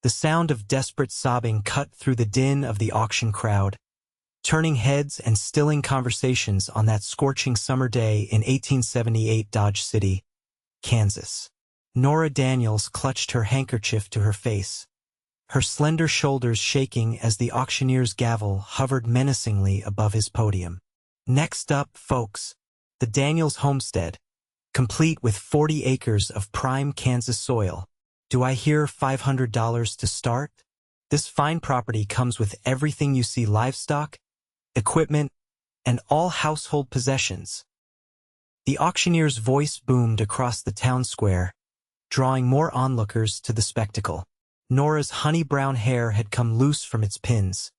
The sound of desperate sobbing cut through the din of the auction crowd, turning heads and stilling conversations on that scorching summer day in 1878 Dodge City, Kansas. Nora Daniels clutched her handkerchief to her face, her slender shoulders shaking as the auctioneer's gavel hovered menacingly above his podium. Next up, folks, the Daniels homestead, complete with 40 acres of prime Kansas soil. Do I hear $500 to start? This fine property comes with everything you see: livestock, equipment, and all household possessions. The auctioneer's voice boomed across the town square, drawing more onlookers to the spectacle. Nora's honey-brown hair had come loose from its pins,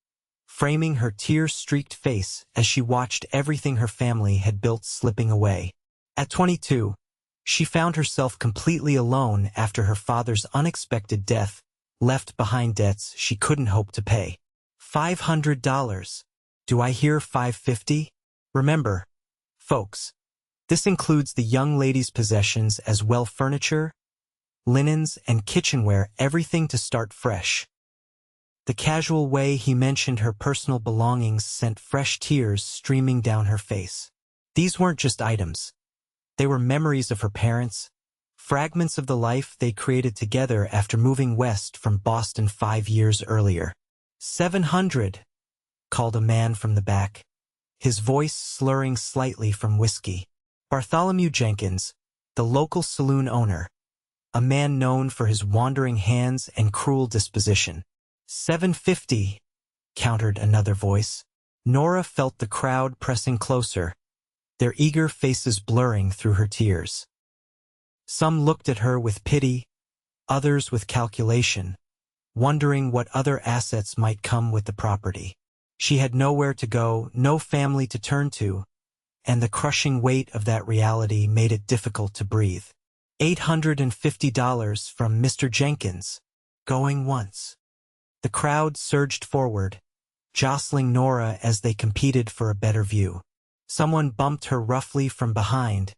framing her tear-streaked face as she watched everything her family had built slipping away. At 22, she found herself completely alone after her father's unexpected death, left behind debts she couldn't hope to pay. $500. Do I hear $550? Remember, folks, this includes the young lady's possessions as well: furniture, linens, and kitchenware, everything to start fresh. The casual way he mentioned her personal belongings sent fresh tears streaming down her face. These weren't just items. They were memories of her parents, fragments of the life they created together after moving west from Boston 5 years earlier. $700, called a man from the back, his voice slurring slightly from whiskey. Bartholomew Jenkins, the local saloon owner, a man known for his wandering hands and cruel disposition. $750, countered another voice. Nora felt the crowd pressing closer, their eager faces blurring through her tears. Some looked at her with pity, others with calculation, wondering what other assets might come with the property. She had nowhere to go, no family to turn to, and the crushing weight of that reality made it difficult to breathe. $850 from Mr. Jenkins. Going once. The crowd surged forward, jostling Nora as they competed for a better view. Someone bumped her roughly from behind,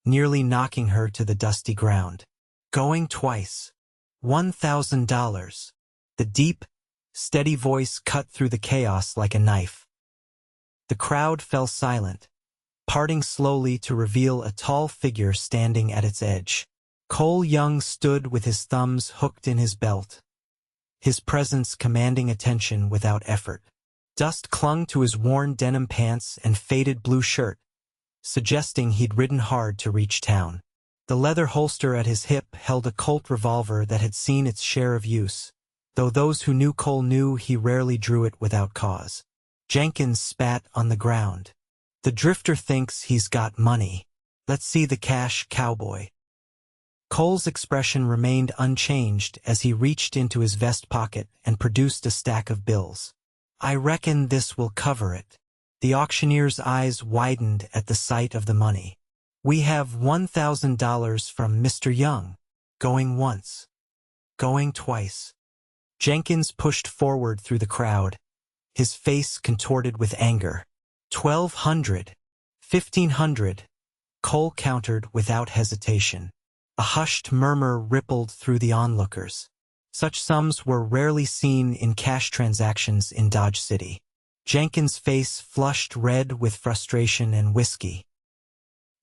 nearly knocking her to the dusty ground. Going twice. $1,000. The deep, steady voice cut through the chaos like a knife. The crowd fell silent, parting slowly to reveal a tall figure standing at its edge. Cole Young stood with his thumbs hooked in his belt, his presence commanding attention without effort. Dust clung to his worn denim pants and faded blue shirt, suggesting he'd ridden hard to reach town. The leather holster at his hip held a Colt revolver that had seen its share of use, though those who knew Cole knew he rarely drew it without cause. Jenkins spat on the ground. The drifter thinks he's got money. Let's see the cash, cowboy. Cole's expression remained unchanged as he reached into his vest pocket and produced a stack of bills. I reckon this will cover it. The auctioneer's eyes widened at the sight of the money. We have $1,000 from Mr. Young. Going once. Going twice. Jenkins pushed forward through the crowd, his face contorted with anger. $1,200. $1,500. Cole countered without hesitation. A hushed murmur rippled through the onlookers. Such sums were rarely seen in cash transactions in Dodge City. Jenkins' face flushed red with frustration and whiskey.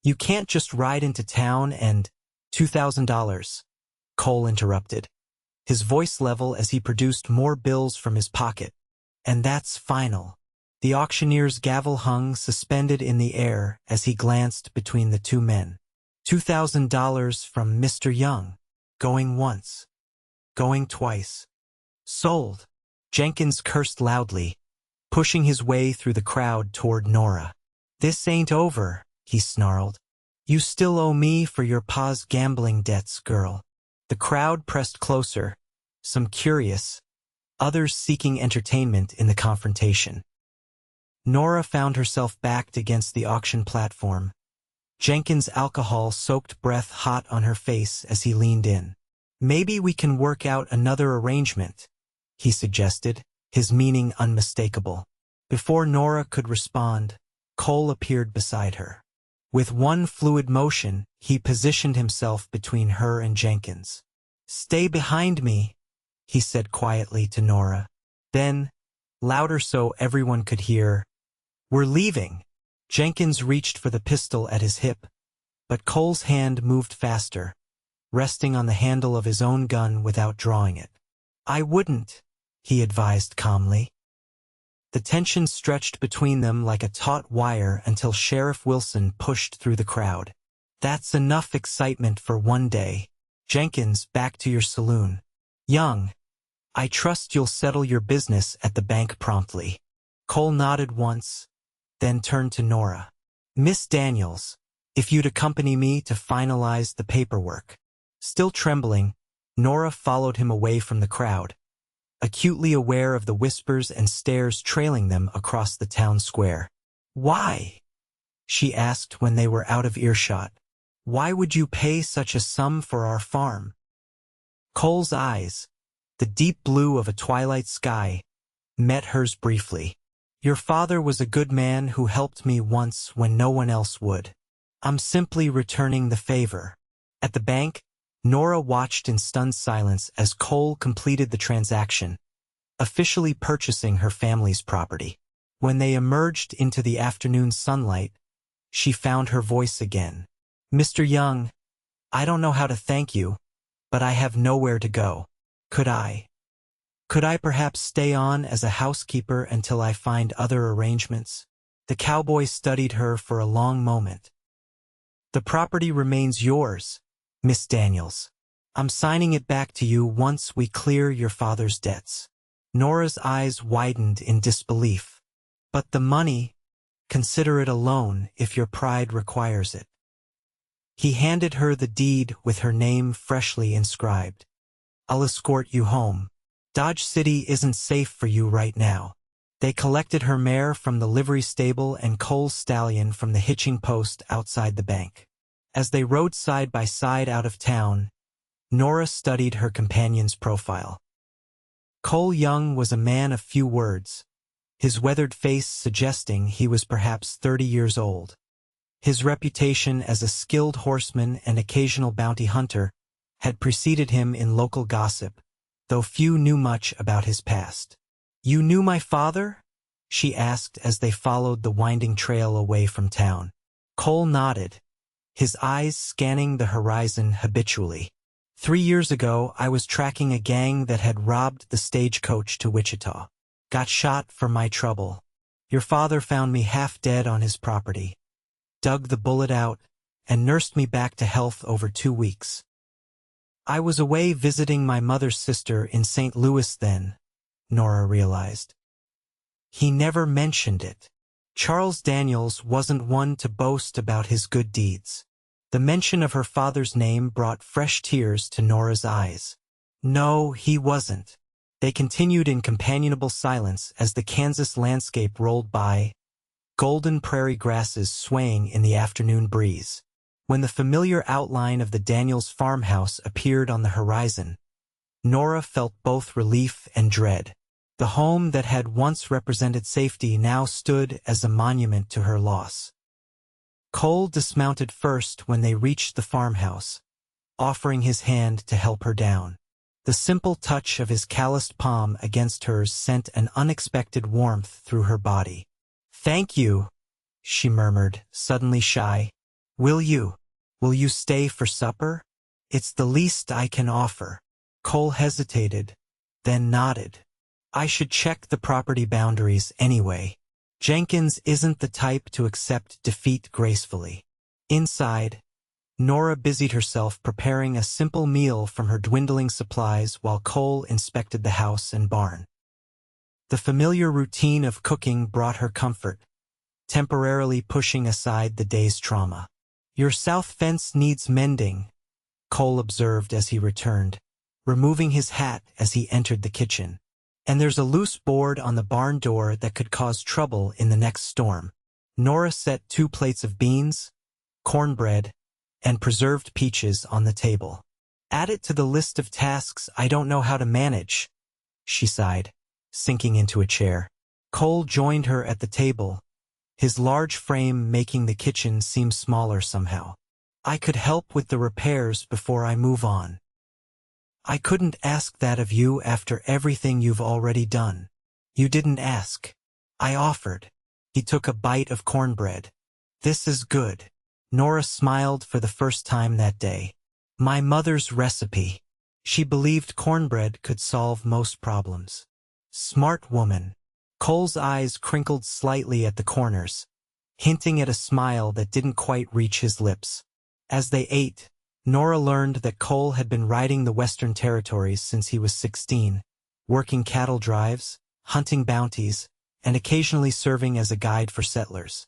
You can't just ride into town and... $2,000, Cole interrupted, his voice level as he produced more bills from his pocket. And that's final. The auctioneer's gavel hung suspended in the air as he glanced between the two men. $2,000 from Mr. Young. Going once. Going twice. Sold. Jenkins cursed loudly, pushing his way through the crowd toward Nora. This ain't over, he snarled. You still owe me for your pa's gambling debts, girl. The crowd pressed closer, some curious, others seeking entertainment in the confrontation. Nora found herself backed against the auction platform, Jenkins' alcohol-soaked breath hot on her face as he leaned in. Maybe we can work out another arrangement, he suggested, his meaning unmistakable. Before Nora could respond, Cole appeared beside her. With one fluid motion, he positioned himself between her and Jenkins. Stay behind me, he said quietly to Nora. Then, louder so everyone could hear, "We're leaving." Jenkins reached for the pistol at his hip, but Cole's hand moved faster, resting on the handle of his own gun without drawing it. "I wouldn't," he advised calmly. The tension stretched between them like a taut wire until Sheriff Wilson pushed through the crowd. "That's enough excitement for one day. Jenkins, back to your saloon. Young, I trust you'll settle your business at the bank promptly." Cole nodded once, then turned to Nora. "Miss Daniels, if you'd accompany me to finalize the paperwork." Still trembling, Nora followed him away from the crowd, acutely aware of the whispers and stares trailing them across the town square. "Why?" she asked when they were out of earshot. "Why would you pay such a sum for our farm?" Cole's eyes, the deep blue of a twilight sky, met hers briefly. "Your father was a good man who helped me once when no one else would. I'm simply returning the favor." At the bank, Nora watched in stunned silence as Cole completed the transaction, officially purchasing her family's property. When they emerged into the afternoon sunlight, she found her voice again. "Mr. Young, I don't know how to thank you, but I have nowhere to go. Could I perhaps stay on as a housekeeper until I find other arrangements?" The cowboy studied her for a long moment. "The property remains yours, Miss Daniels. I'm signing it back to you once we clear your father's debts." Nora's eyes widened in disbelief. "But the money, consider it a loan if your pride requires it." He handed her the deed with her name freshly inscribed. "I'll escort you home. Dodge City isn't safe for you right now." They collected her mare from the livery stable and Cole's stallion from the hitching post outside the bank. As they rode side by side out of town, Nora studied her companion's profile. Cole Young was a man of few words, his weathered face suggesting he was perhaps 30 years old. His reputation as a skilled horseman and occasional bounty hunter had preceded him in local gossip, though few knew much about his past. "You knew my father?" she asked as they followed the winding trail away from town. Cole nodded, his eyes scanning the horizon habitually. 3 years ago, I was tracking a gang that had robbed the stagecoach to Wichita. Got shot for my trouble. Your father found me half dead on his property, dug the bullet out, and nursed me back to health over 2 weeks. I was away visiting my mother's sister in St. Louis then," Nora realized. He never mentioned it. Charles Daniels wasn't one to boast about his good deeds. The mention of her father's name brought fresh tears to Nora's eyes. No, he wasn't. They continued in companionable silence as the Kansas landscape rolled by, golden prairie grasses swaying in the afternoon breeze. When the familiar outline of the Daniels farmhouse appeared on the horizon, Nora felt both relief and dread. The home that had once represented safety now stood as a monument to her loss. Cole dismounted first when they reached the farmhouse, offering his hand to help her down. The simple touch of his calloused palm against hers sent an unexpected warmth through her body. "Thank you," she murmured, suddenly shy. Will you stay for supper? It's the least I can offer." Cole hesitated, then nodded. "I should check the property boundaries anyway. Jenkins isn't the type to accept defeat gracefully." Inside, Nora busied herself preparing a simple meal from her dwindling supplies while Cole inspected the house and barn. The familiar routine of cooking brought her comfort, temporarily pushing aside the day's trauma. "Your south fence needs mending," Cole observed as he returned, removing his hat as he entered the kitchen. "And there's a loose board on the barn door that could cause trouble in the next storm." Nora set 2 plates of beans, cornbread, and preserved peaches on the table. "Add it to the list of tasks I don't know how to manage," she sighed, sinking into a chair. Cole joined her at the table, his large frame making the kitchen seem smaller somehow. "I could help with the repairs before I move on." I couldn't ask that of you after everything you've already done. You didn't ask. I offered. He took a bite of cornbread. This is good. Nora smiled for the first time that day. My mother's recipe. She believed cornbread could solve most problems. Smart woman. Cole's eyes crinkled slightly at the corners, hinting at a smile that didn't quite reach his lips. As they ate, Nora learned that Cole had been riding the Western Territories since he was 16, working cattle drives, hunting bounties, and occasionally serving as a guide for settlers.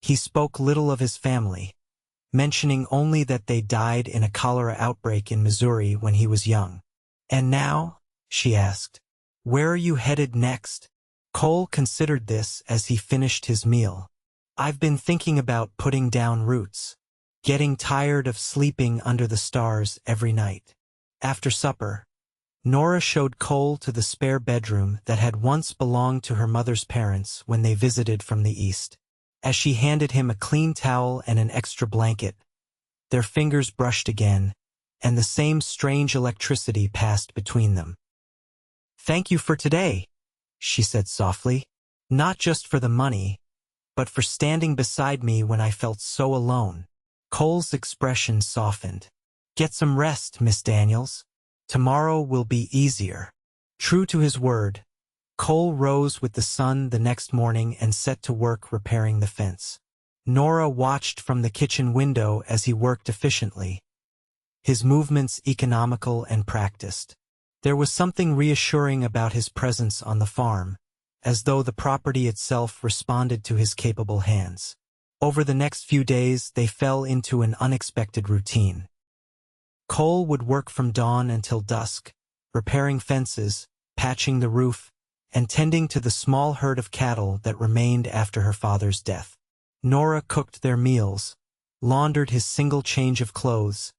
He spoke little of his family, mentioning only that they died in a cholera outbreak in Missouri when he was young. And now? She asked. Where are you headed next? Cole considered this as he finished his meal. I've been thinking about putting down roots, getting tired of sleeping under the stars every night. After supper, Nora showed Cole to the spare bedroom that had once belonged to her mother's parents when they visited from the east. As she handed him a clean towel and an extra blanket, their fingers brushed again, and the same strange electricity passed between them. Thank you for today, she said softly. Not just for the money, but for standing beside me when I felt so alone. Cole's expression softened. Get some rest, Miss Daniels. Tomorrow will be easier. True to his word, Cole rose with the sun the next morning and set to work repairing the fence. Nora watched from the kitchen window as he worked efficiently, his movements economical and practiced. There was something reassuring about his presence on the farm, as though the property itself responded to his capable hands. Over the next few days, they fell into an unexpected routine. Cole would work from dawn until dusk, repairing fences, patching the roof, and tending to the small herd of cattle that remained after her father's death. Nora cooked their meals, laundered his single change of clothes,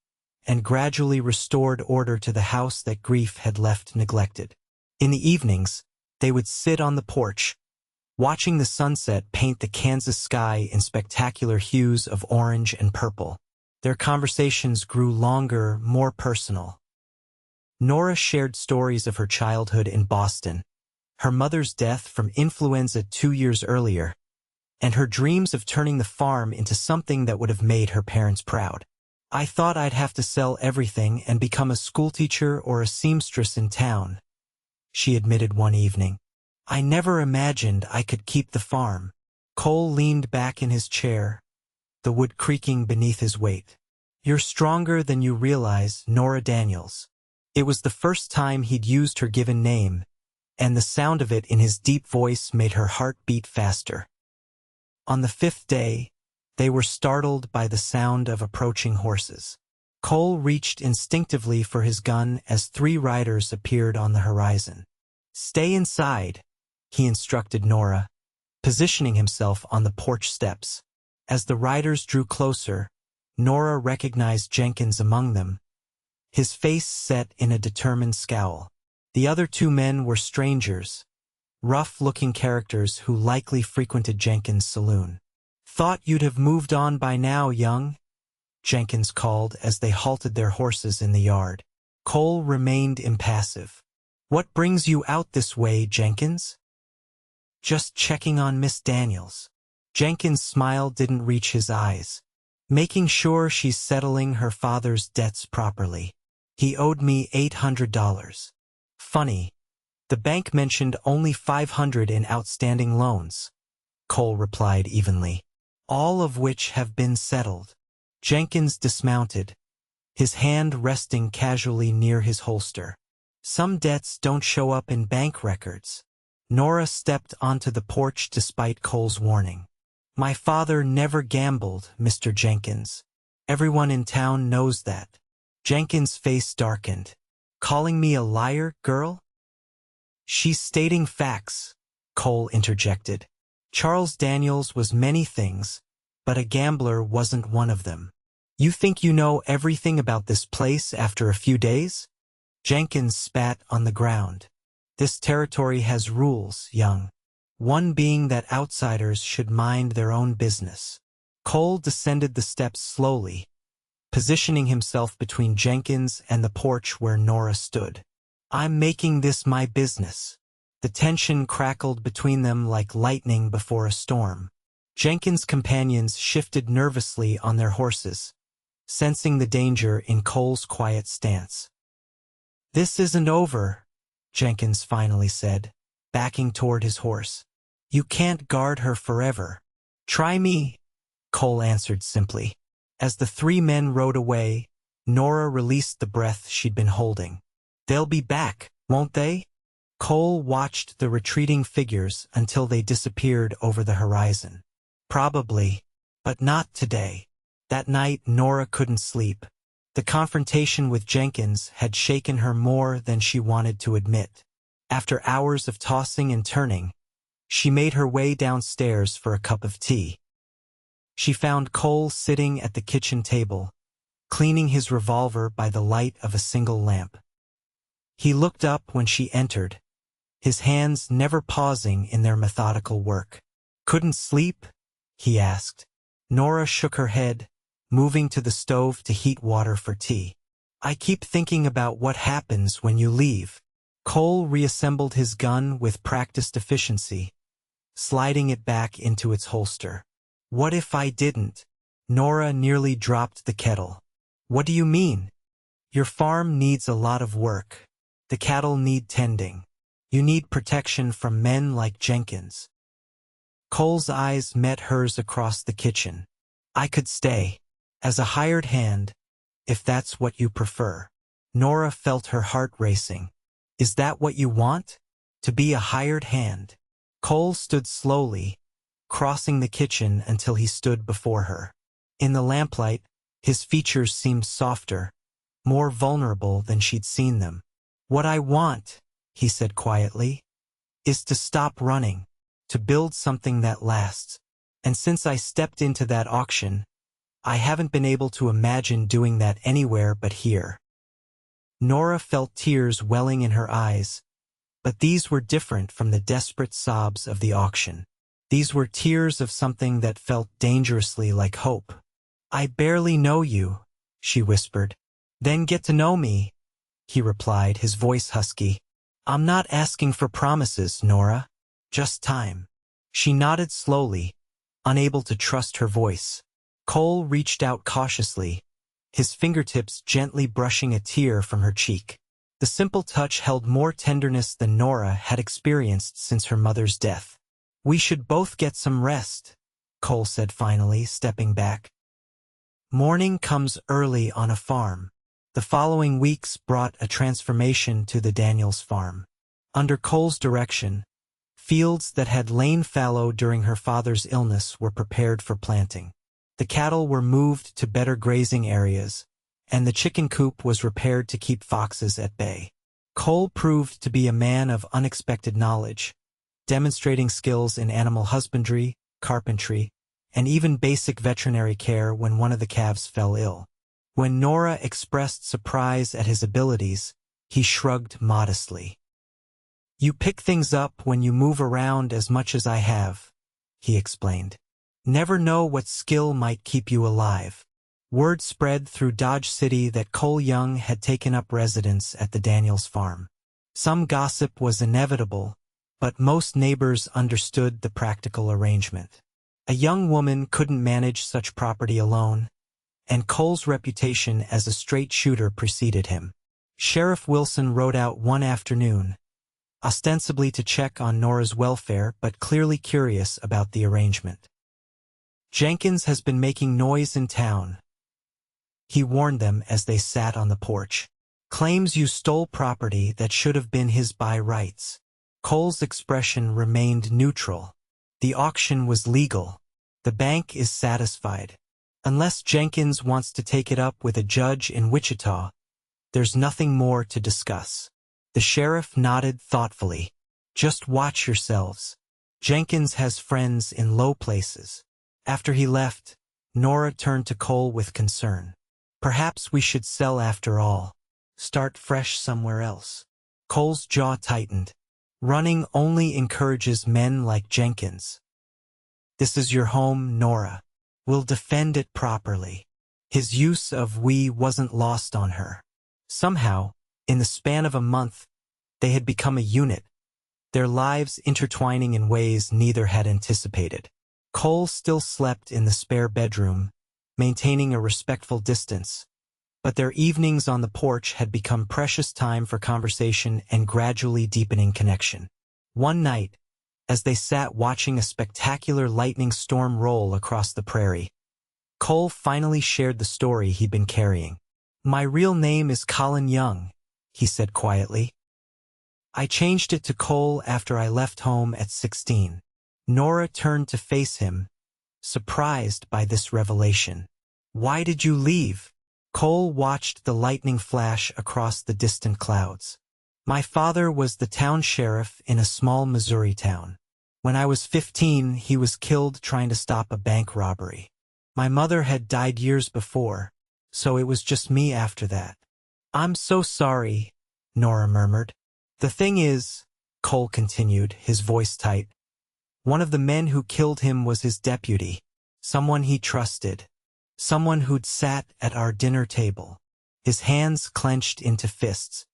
and gradually restored order to the house that grief had left neglected. In the evenings, they would sit on the porch, watching the sunset paint the Kansas sky in spectacular hues of orange and purple. Their conversations grew longer, more personal. Nora shared stories of her childhood in Boston, her mother's death from influenza 2 years earlier, and her dreams of turning the farm into something that would have made her parents proud. I thought I'd have to sell everything and become a schoolteacher or a seamstress in town, she admitted one evening. I never imagined I could keep the farm. Cole leaned back in his chair, the wood creaking beneath his weight. You're stronger than you realize, Nora Daniels. It was the first time he'd used her given name, and the sound of it in his deep voice made her heart beat faster. On the 5th day, they were startled by the sound of approaching horses. Cole reached instinctively for his gun as 3 riders appeared on the horizon. Stay inside, he instructed Nora, positioning himself on the porch steps. As the riders drew closer, Nora recognized Jenkins among them, his face set in a determined scowl. The other 2 men were strangers, rough-looking characters who likely frequented Jenkins' saloon. Thought you'd have moved on by now, young, Jenkins called as they halted their horses in the yard. Cole remained impassive. What brings you out this way, Jenkins? Just checking on Miss Daniels. Jenkins' smile didn't reach his eyes. Making sure she's settling her father's debts properly. He owed me $800. Funny, the bank mentioned only $500 in outstanding loans, Cole replied evenly, all of which have been settled. Jenkins dismounted, his hand resting casually near his holster. Some debts don't show up in bank records. Nora stepped onto the porch despite Cole's warning. My father never gambled, Mr. Jenkins. Everyone in town knows that. Jenkins' face darkened. Calling me a liar, girl? She's stating facts, Cole interjected. Charles Daniels was many things, but a gambler wasn't one of them. You think you know everything about this place after a few days? Jenkins spat on the ground. This territory has rules, young. One being that outsiders should mind their own business. Cole descended the steps slowly, positioning himself between Jenkins and the porch where Nora stood. "I'm making this my business." The tension crackled between them like lightning before a storm. Jenkins' companions shifted nervously on their horses, sensing the danger in Cole's quiet stance. "This isn't over," Jenkins finally said, backing toward his horse. "You can't guard her forever." "Try me," Cole answered simply. As the three men rode away, Nora released the breath she'd been holding. "They'll be back, won't they?" Cole watched the retreating figures until they disappeared over the horizon. "Probably, but not today." That night, Nora couldn't sleep. The confrontation with Jenkins had shaken her more than she wanted to admit. After hours of tossing and turning, she made her way downstairs for a cup of tea. She found Cole sitting at the kitchen table, cleaning his revolver by the light of a single lamp. He looked up when she entered, his hands never pausing in their methodical work. "Couldn't sleep?" he asked. Nora shook her head, moving to the stove to heat water for tea. "I keep thinking about what happens when you leave." Cole reassembled his gun with practiced efficiency, sliding it back into its holster. "What if I didn't?" Nora nearly dropped the kettle. "What do you mean?" "Your farm needs a lot of work. The cattle need tending. You need protection from men like Jenkins." Cole's eyes met hers across the kitchen. "I could stay as a hired hand, if that's what you prefer." Nora felt her heart racing. "Is that what you want? To be a hired hand?" Cole stood slowly, crossing the kitchen until he stood before her. In the lamplight, his features seemed softer, more vulnerable than she'd seen them. "What I want," he said quietly, "is to stop running, to build something that lasts. And since I stepped into that auction, I haven't been able to imagine doing that anywhere but here." Nora felt tears welling in her eyes, but these were different from the desperate sobs of the auction. These were tears of something that felt dangerously like hope. "I barely know you," she whispered. "Then get to know me," he replied, his voice husky. "I'm not asking for promises, Nora. Just time." She nodded slowly, unable to trust her voice. Cole reached out cautiously, his fingertips gently brushing a tear from her cheek. The simple touch held more tenderness than Nora had experienced since her mother's death. "We should both get some rest," Cole said finally, stepping back. Morning comes early on a farm. The following weeks brought a transformation to the Daniels farm. Under Cole's direction, fields that had lain fallow during her father's illness were prepared for planting. The cattle were moved to better grazing areas, and the chicken coop was repaired to keep foxes at bay. Cole proved to be a man of unexpected knowledge, demonstrating skills in animal husbandry, carpentry, and even basic veterinary care when one of the calves fell ill. When Nora expressed surprise at his abilities, he shrugged modestly. "You pick things up when you move around as much as I have," he explained. "Never know what skill might keep you alive." Word spread through Dodge City that Cole Young had taken up residence at the Daniels farm. Some gossip was inevitable, but most neighbors understood the practical arrangement. A young woman couldn't manage such property alone, and Cole's reputation as a straight shooter preceded him. Sheriff Wilson rode out one afternoon, ostensibly to check on Nora's welfare but clearly curious about the arrangement. "Jenkins has been making noise in town," he warned them as they sat on the porch. "Claims you stole property that should have been his by rights." Cole's expression remained neutral. "The auction was legal. The bank is satisfied. Unless Jenkins wants to take it up with a judge in Wichita, there's nothing more to discuss." The sheriff nodded thoughtfully. "Just watch yourselves. Jenkins has friends in low places." After he left, Nora turned to Cole with concern. "Perhaps we should sell after all. Start fresh somewhere else." Cole's jaw tightened. "Running only encourages men like Jenkins." "This is your home, Nora. We'll defend it properly." His use of we wasn't lost on her. Somehow, in the span of a month, they had become a unit, their lives intertwining in ways neither had anticipated. Cole still slept in the spare bedroom, maintaining a respectful distance, but their evenings on the porch had become precious time for conversation and gradually deepening connection. One night, as they sat watching a spectacular lightning storm roll across the prairie, Cole finally shared the story he'd been carrying. "My real name is Colin Young," he said quietly. "I changed it to Cole after I left home at 16. Nora turned to face him, surprised by this revelation. "Why did you leave?" Cole watched the lightning flash across the distant clouds. "My father was the town sheriff in a small Missouri town. When I was 15, he was killed trying to stop a bank robbery. My mother had died years before, so it was just me after that." "I'm so sorry," Nora murmured. "The thing is," Cole continued, his voice tight, "one of the men who killed him was his deputy, someone he trusted, someone who'd sat at our dinner table." His hands clenched into fists.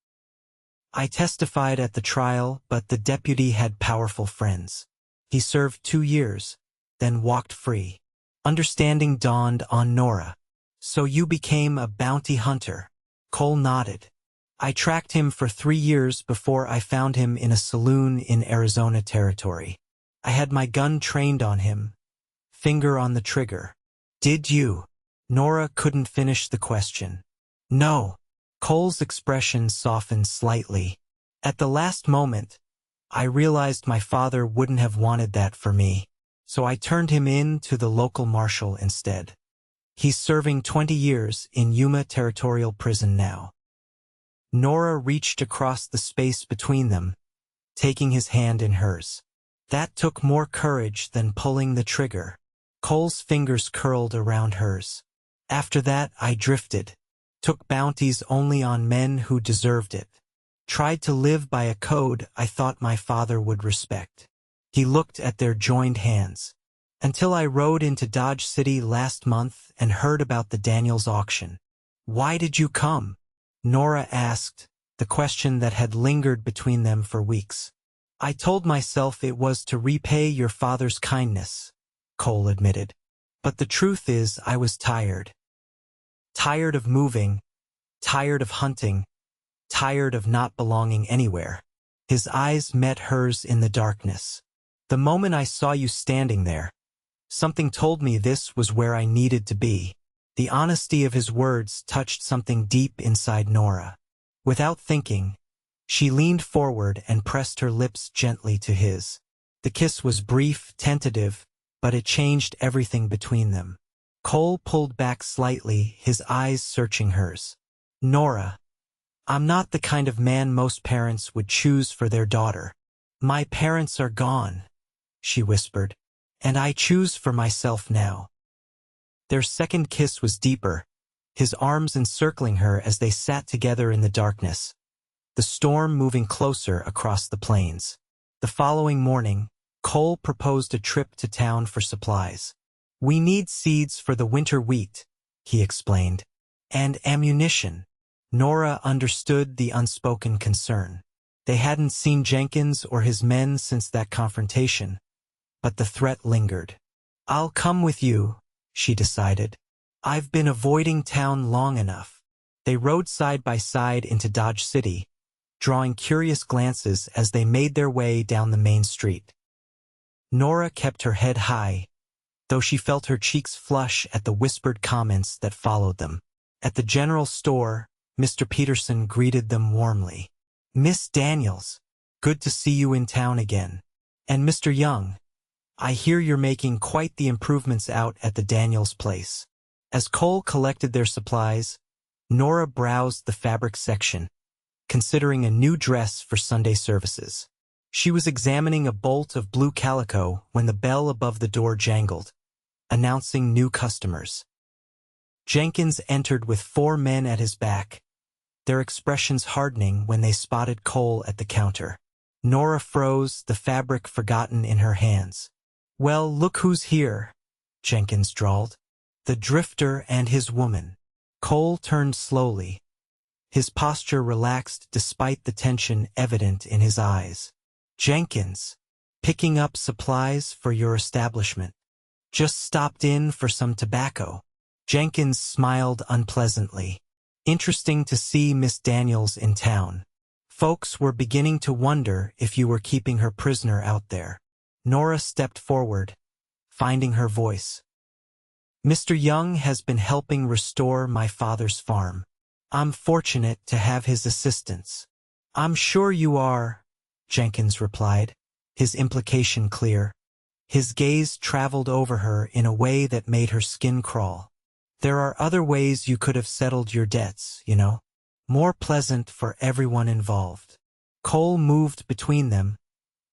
"I testified at the trial, but the deputy had powerful friends. He served 2 years, then walked free." Understanding dawned on Nora. "So you became a bounty hunter?" Cole nodded. "I tracked him for 3 years before I found him in a saloon in Arizona territory. I had my gun trained on him, finger on the trigger." "Did you?" Nora couldn't finish the question. "No." Cole's expression softened slightly. "At the last moment, I realized my father wouldn't have wanted that for me, so I turned him in to the local marshal instead. He's serving 20 years in Yuma Territorial Prison now." Nora reached across the space between them, taking his hand in hers. "That took more courage than pulling the trigger." Cole's fingers curled around hers. "After that, I drifted, took bounties only on men who deserved it, tried to live by a code I thought my father would respect." He looked at their joined hands. "Until I rode into Dodge City last month and heard about the Daniels auction." "Why did you come?" Nora asked, the question that had lingered between them for weeks. "I told myself it was to repay your father's kindness," Cole admitted. "But the truth is I was tired. Tired of moving, tired of hunting, tired of not belonging anywhere." His eyes met hers in the darkness. "The moment I saw you standing there, something told me this was where I needed to be." The honesty of his words touched something deep inside Nora. Without thinking, she leaned forward and pressed her lips gently to his. The kiss was brief, tentative, but it changed everything between them. Cole pulled back slightly, his eyes searching hers. "Nora, I'm not the kind of man most parents would choose for their daughter. My parents are gone," she whispered, "and I choose for myself now." Their second kiss was deeper, his arms encircling her as they sat together in the darkness, the storm moving closer across the plains. The following morning, Cole proposed a trip to town for supplies. "We need seeds for the winter wheat," he explained, "and ammunition." Nora understood the unspoken concern. They hadn't seen Jenkins or his men since that confrontation, but the threat lingered. "I'll come with you," she decided. "I've been avoiding town long enough." They rode side by side into Dodge City, drawing curious glances as they made their way down the main street. Nora kept her head high, though she felt her cheeks flush at the whispered comments that followed them. At the general store, Mr. Peterson greeted them warmly. "Miss Daniels, good to see you in town again. And Mr. Young, I hear you're making quite the improvements out at the Daniels place." As Cole collected their supplies, Nora browsed the fabric section, considering a new dress for Sunday services. She was examining a bolt of blue calico when the bell above the door jangled, announcing new customers. Jenkins entered with 4 men at his back, their expressions hardening when they spotted Cole at the counter. Nora froze, the fabric forgotten in her hands. "Well, look who's here," Jenkins drawled. The drifter and his woman. Cole turned slowly. His posture relaxed despite the tension evident in his eyes. Jenkins, picking up supplies for your establishment. Just stopped in for some tobacco. Jenkins smiled unpleasantly. Interesting to see Miss Daniels in town. Folks were beginning to wonder if you were keeping her prisoner out there. Nora stepped forward, finding her voice. Mr. Young has been helping restore my father's farm. I'm fortunate to have his assistance. I'm sure you are, Jenkins replied, his implication clear. His gaze traveled over her in a way that made her skin crawl. There are other ways you could have settled your debts, you know. More pleasant for everyone involved. Cole moved between them,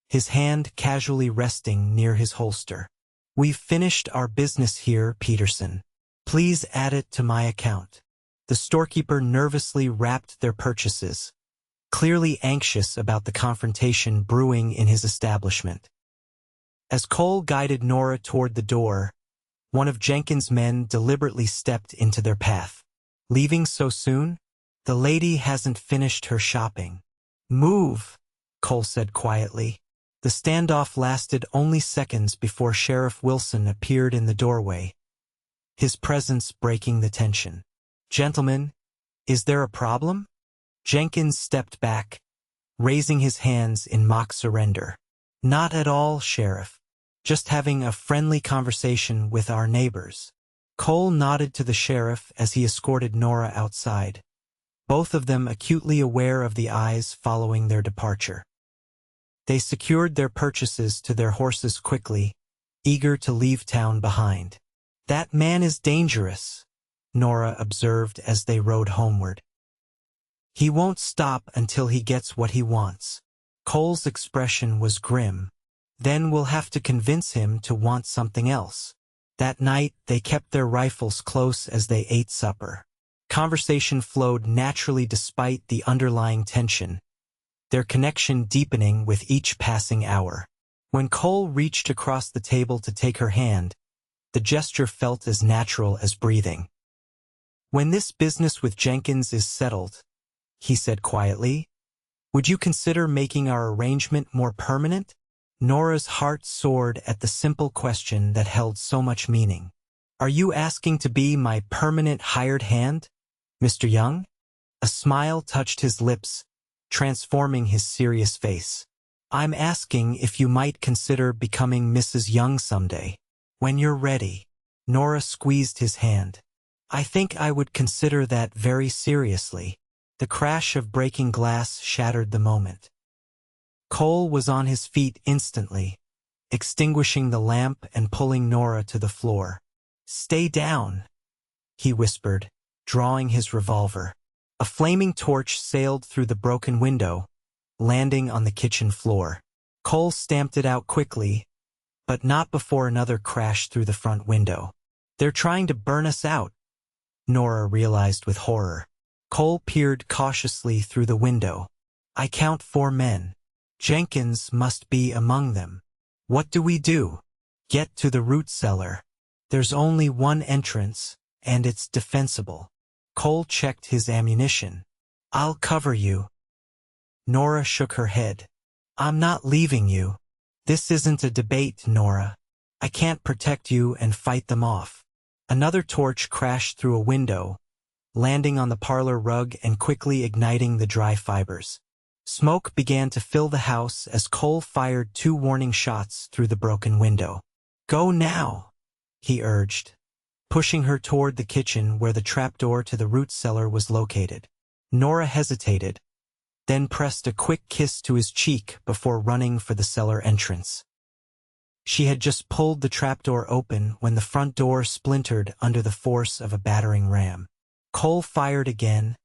his hand casually resting near his holster. We've finished our business here, Peterson. Please add it to my account. The storekeeper nervously wrapped their purchases, clearly anxious about the confrontation brewing in his establishment. As Cole guided Nora toward the door, one of Jenkins' men deliberately stepped into their path. Leaving so soon? The lady hasn't finished her shopping. Move, Cole said quietly. The standoff lasted only seconds before Sheriff Wilson appeared in the doorway, his presence breaking the tension. Gentlemen, is there a problem? Jenkins stepped back, raising his hands in mock surrender. Not at all, Sheriff. Just having a friendly conversation with our neighbors. Cole nodded to the sheriff as he escorted Nora outside, both of them acutely aware of the eyes following their departure. They secured their purchases to their horses quickly, eager to leave town behind. That man is dangerous, Nora observed as they rode homeward. He won't stop until he gets what he wants. Cole's expression was grim. Then we'll have to convince him to want something else. That night, they kept their rifles close as they ate supper. Conversation flowed naturally despite the underlying tension, their connection deepening with each passing hour. When Cole reached across the table to take her hand, the gesture felt as natural as breathing. When this business with Jenkins is settled, he said quietly, would you consider making our arrangement more permanent? Nora's heart soared at the simple question that held so much meaning. Are you asking to be my permanent hired hand, Mr. Young? A smile touched his lips, transforming his serious face. I'm asking if you might consider becoming Mrs. Young someday. When you're ready. Nora squeezed his hand. I think I would consider that very seriously. The crash of breaking glass shattered the moment. Cole was on his feet instantly, extinguishing the lamp and pulling Nora to the floor. Stay down, he whispered, drawing his revolver. A flaming torch sailed through the broken window, landing on the kitchen floor. Cole stamped it out quickly, but not before another crashed through the front window. They're trying to burn us out, Nora realized with horror. Cole peered cautiously through the window. I count 4 men. Jenkins must be among them. What do we do? Get to the root cellar. There's only one entrance, and it's defensible. Cole checked his ammunition. I'll cover you. Nora shook her head. I'm not leaving you. This isn't a debate, Nora. I can't protect you and fight them off. Another torch crashed through a window, landing on the parlor rug and quickly igniting the dry fibers. Smoke began to fill the house as Cole fired 2 warning shots through the broken window. Go now, he urged, pushing her toward the kitchen where the trapdoor to the root cellar was located. Nora hesitated, then pressed a quick kiss to his cheek before running for the cellar entrance. She had just pulled the trapdoor open when the front door splintered under the force of a battering ram. Cole fired again,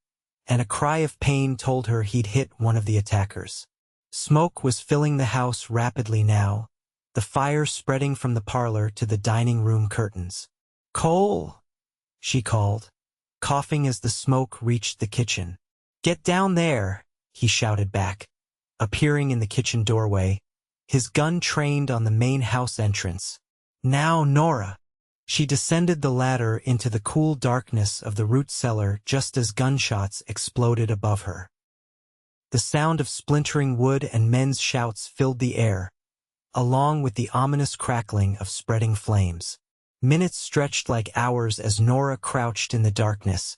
and a cry of pain told her he'd hit one of the attackers. Smoke was filling the house rapidly now, the fire spreading from the parlor to the dining room curtains. Cole, she called, coughing as the smoke reached the kitchen. Get down there, he shouted back, appearing in the kitchen doorway, his gun trained on the main house entrance. Now, Nora. She descended the ladder into the cool darkness of the root cellar just as gunshots exploded above her. The sound of splintering wood and men's shouts filled the air, along with the ominous crackling of spreading flames. Minutes stretched like hours as Nora crouched in the darkness,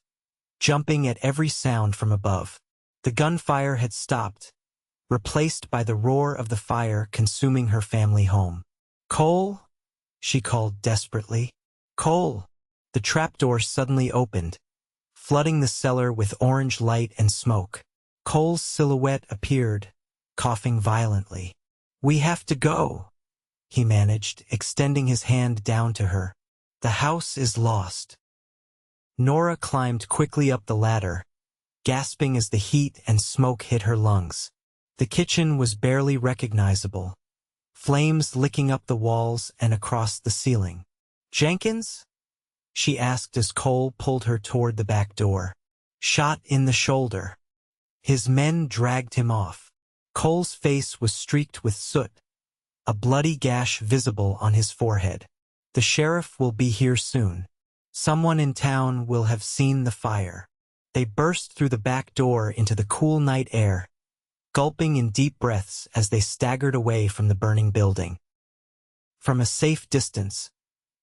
jumping at every sound from above. The gunfire had stopped, replaced by the roar of the fire consuming her family home. "Cole?" she called desperately. "Cole!" The trapdoor suddenly opened, flooding the cellar with orange light and smoke. Cole's silhouette appeared, coughing violently. "We have to go," he managed, extending his hand down to her. "The house is lost." Nora climbed quickly up the ladder, gasping as the heat and smoke hit her lungs. The kitchen was barely recognizable, flames licking up the walls and across the ceiling. "Jenkins?" she asked as Cole pulled her toward the back door. "Shot in the shoulder." His men dragged him off. Cole's face was streaked with soot, a bloody gash visible on his forehead. "The sheriff will be here soon. Someone in town will have seen the fire." They burst through the back door into the cool night air, gulping in deep breaths as they staggered away from the burning building. From a safe distance,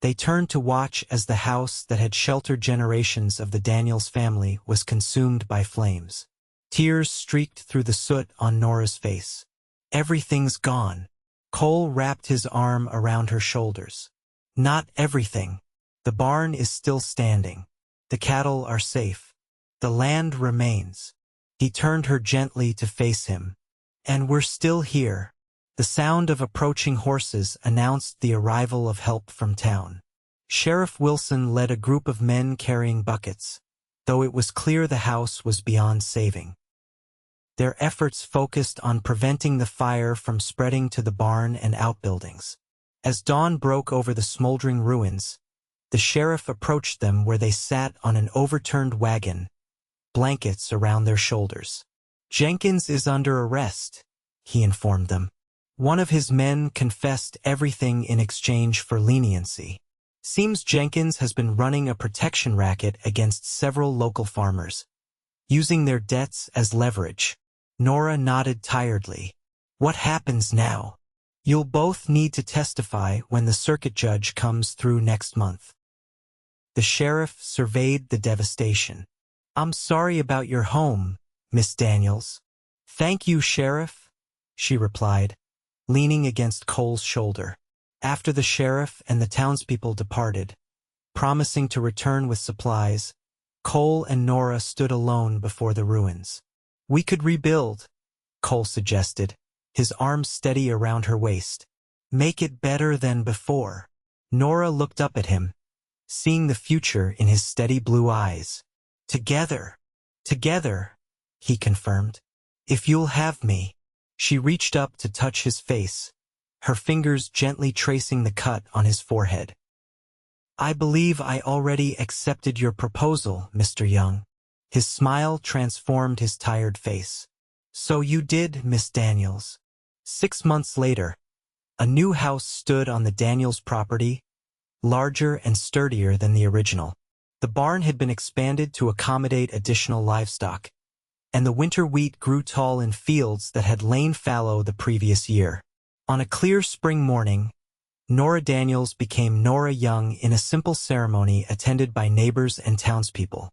they turned to watch as the house that had sheltered generations of the Daniels family was consumed by flames. Tears streaked through the soot on Nora's face. "Everything's gone." Cole wrapped his arm around her shoulders. "Not everything. The barn is still standing. The cattle are safe. The land remains." He turned her gently to face him. "And we're still here." The sound of approaching horses announced the arrival of help from town. Sheriff Wilson led a group of men carrying buckets, though it was clear the house was beyond saving. Their efforts focused on preventing the fire from spreading to the barn and outbuildings. As dawn broke over the smoldering ruins, the sheriff approached them where they sat on an overturned wagon, blankets around their shoulders. "Jenkins is under arrest," he informed them. "One of his men confessed everything in exchange for leniency. Seems Jenkins has been running a protection racket against several local farmers, using their debts as leverage." Nora nodded tiredly. "What happens now?" "You'll both need to testify when the circuit judge comes through next month." The sheriff surveyed the devastation. "I'm sorry about your home, Miss Daniels." "Thank you, Sheriff," she replied, leaning against Cole's shoulder. After the sheriff and the townspeople departed, promising to return with supplies, Cole and Nora stood alone before the ruins. "We could rebuild," Cole suggested, his arms steady around her waist. "Make it better than before." Nora looked up at him, seeing the future in his steady blue eyes. "Together, together," he confirmed. "If you'll have me." She reached up to touch his face, her fingers gently tracing the cut on his forehead. "I believe I already accepted your proposal, Mr. Young." His smile transformed his tired face. "So you did, Miss Daniels." 6 months later, a new house stood on the Daniels property, larger and sturdier than the original. The barn had been expanded to accommodate additional livestock, and the winter wheat grew tall in fields that had lain fallow the previous year. On a clear spring morning, Nora Daniels became Nora Young in a simple ceremony attended by neighbors and townspeople.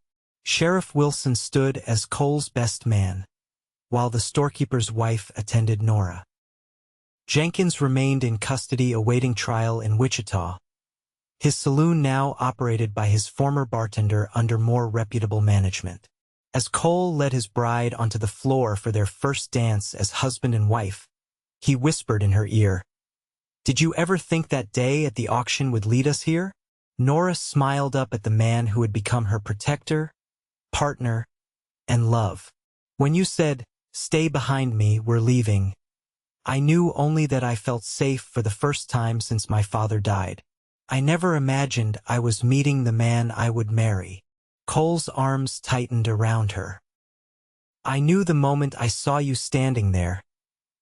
Sheriff Wilson stood as Cole's best man, while the storekeeper's wife attended Nora. Jenkins remained in custody awaiting trial in Wichita, his saloon now operated by his former bartender under more reputable management. As Cole led his bride onto the floor for their first dance as husband and wife, he whispered in her ear, "Did you ever think that day at the auction would lead us here?" Nora smiled up at the man who had become her protector, partner, and love. "When you said, 'Stay behind me, we're leaving,' I knew only that I felt safe for the first time since my father died. I never imagined I was meeting the man I would marry." Cole's arms tightened around her. "I knew the moment I saw you standing there,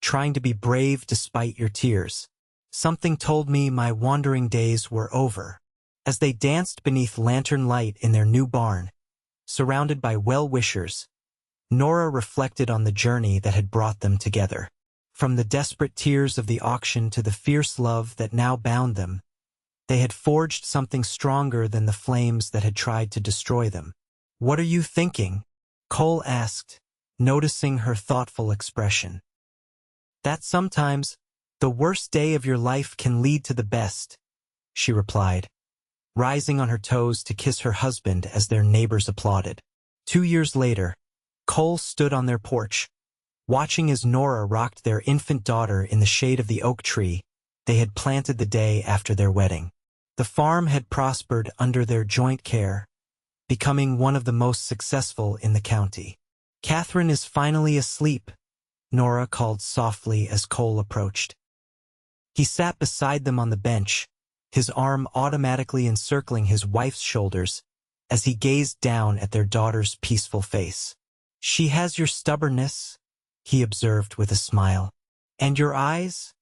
trying to be brave despite your tears. Something told me my wandering days were over." As they danced beneath lantern light in their new barn, surrounded by well-wishers, Nora reflected on the journey that had brought them together. From the desperate tears of the auction to the fierce love that now bound them, they had forged something stronger than the flames that had tried to destroy them. "What are you thinking?" Cole asked, noticing her thoughtful expression. "That sometimes, the worst day of your life can lead to the best," she replied, rising on her toes to kiss her husband as their neighbors applauded. 2 years later, Cole stood on their porch, watching as Nora rocked their infant daughter in the shade of the oak tree they had planted the day after their wedding. The farm had prospered under their joint care, becoming one of the most successful in the county. "Catherine is finally asleep," Nora called softly as Cole approached. He sat beside them on the bench, his arm automatically encircling his wife's shoulders as he gazed down at their daughter's peaceful face. "She has your stubbornness," he observed with a smile. "And your eyes?"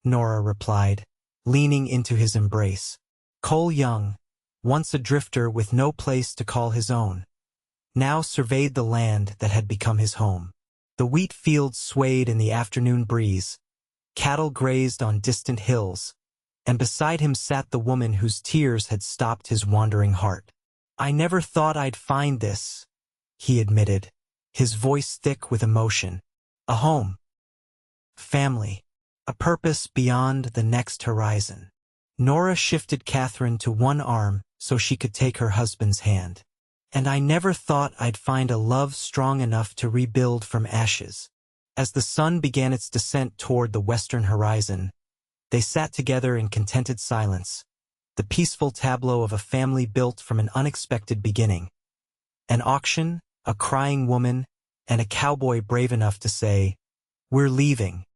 Nora replied, leaning into his embrace. Cole Young, once a drifter with no place to call his own, now surveyed the land that had become his home. The wheat fields swayed in the afternoon breeze, cattle grazed on distant hills, and beside him sat the woman whose tears had stopped his wandering heart. "I never thought I'd find this," he admitted, his voice thick with emotion. "A home, family, a purpose beyond the next horizon." Nora shifted Catherine to one arm so she could take her husband's hand. "And I never thought I'd find a love strong enough to rebuild from ashes." As the sun began its descent toward the western horizon, they sat together in contented silence, the peaceful tableau of a family built from an unexpected beginning. An auction, a crying woman, and a cowboy brave enough to say, "We're leaving."